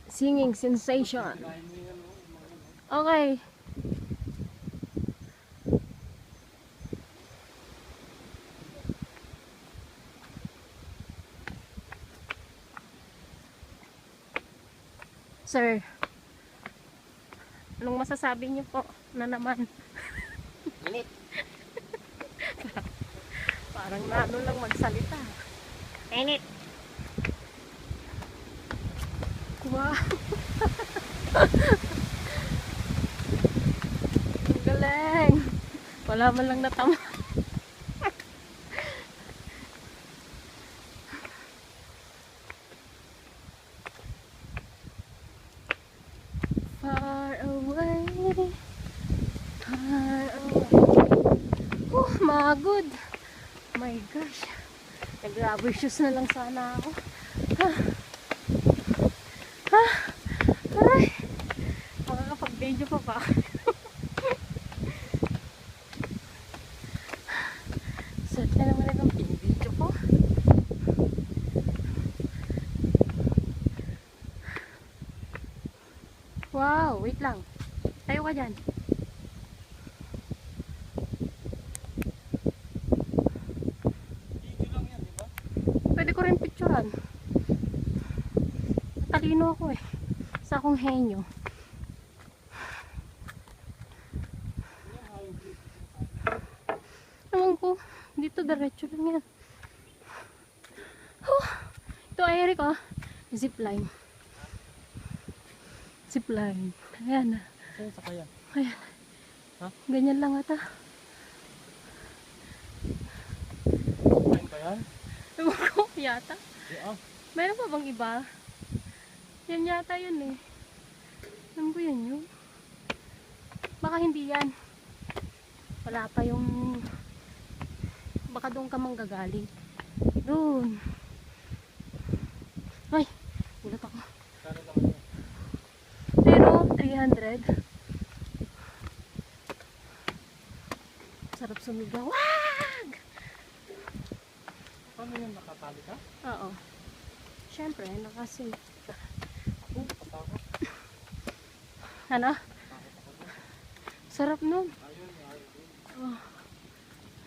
Singing sensation. Okay. Sir, anong masasabi niyo po na naman? Init. Parang naano lang magsalita. Init. Wow. Ang galing. Wala man lang natama. Far away. Far away. Magod. My gosh. Nag-rubber shoes na lang sana ako. Aray. Makakapag-video pa ba? Sad na naman ang pinibidyo ko. Wow, wait lang. Tayo ka dyan. Pwede ko rin picturean. Talino ako eh. Sa akong henyo. Ewan ko. Dito diretso lang yan. Ito ay Eric oh. Zipline. Zipline. Ayan na. Saan sa kaya? Ayan. Ha? Ganyan lang ata. Kain ba yan? Ewan ko yata. Yeah. Meron pa bang iba? Yan yata yun eh. Ano ba yan yun? Baka hindi yan. Wala pa yung... Baka doon ka manggagaling. Doon. Ay! Ulat ako. Kano lang yun? Pero 300. Sarap sumigaw. Wag! Paano yun? Nakatali ka? Oo. Siyempre, nakasafe ka. Katakot. Ano? Sarap nun. Ayun, ayun. Oh.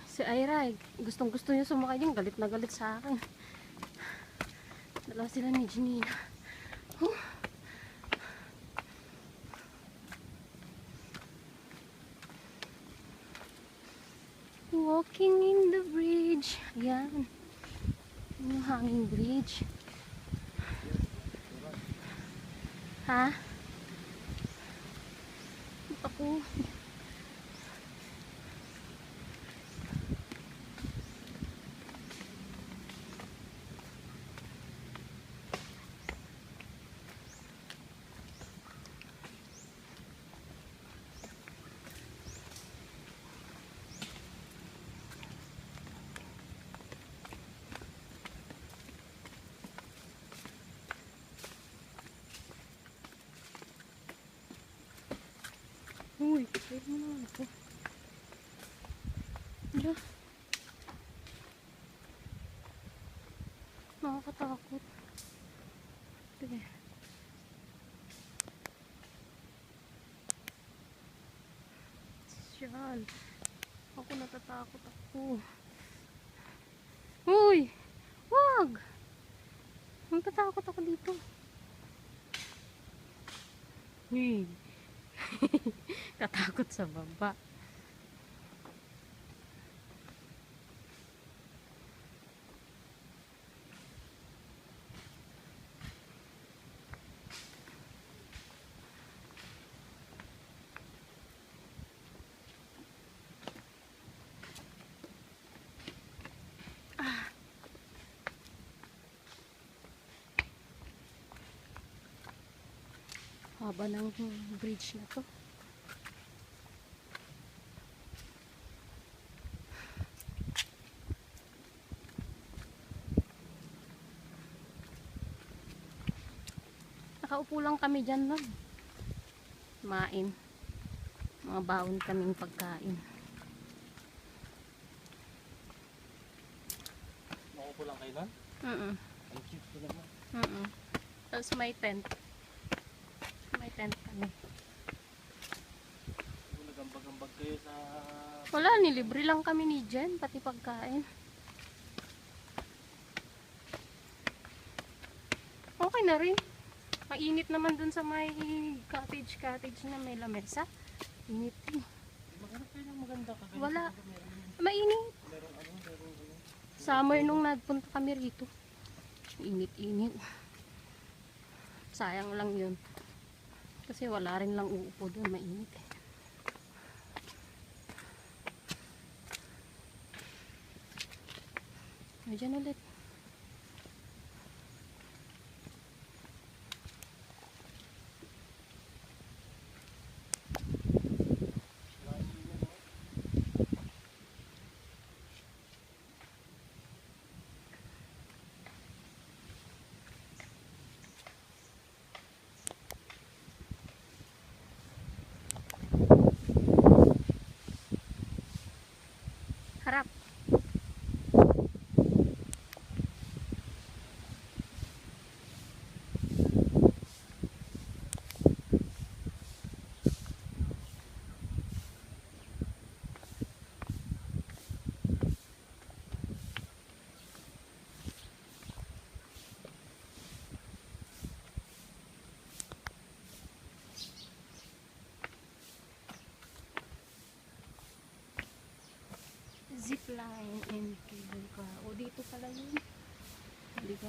Si Ira, gustong gusto niya sumakay din. Galit na galit sa akin. Dalawa sila ni Janina. Walking in the bridge. Ayan. Yung hanging bridge. Ha? Ako. Uy, wait mo na ako. Hala. Nakakatakot. Sige. Siyan. Ako natatakot ako. Uy! Wag! Natatakot ako dito. Uy! Katakot sa baba. Haba ng bridge na to. Nakaupo lang kami dyan nun. Kumain. Mga baon kaming pagkain. Makupo lang kayo nun? Mm-mm. Ang cute ko naman. Mm-mm. Tapos may tent. kami. Kung nagambag-ambag kayo sa... Wala, nilibre lang kami ni Jen, pati pagkain. Okay na rin. Mainit naman dun sa may cottage na may lamesa. Init eh. Maghanap kayo ng maganda kagaya. Wala. Meron Mainit. ano. Summer nung nagpunta kami rito. Init-init. Sayang lang yun. Kasi wala rin lang uupo doon. Mainit eh. Diyan ulit. Harap. Zipline and cable car. O dito pala yun. Hindi ka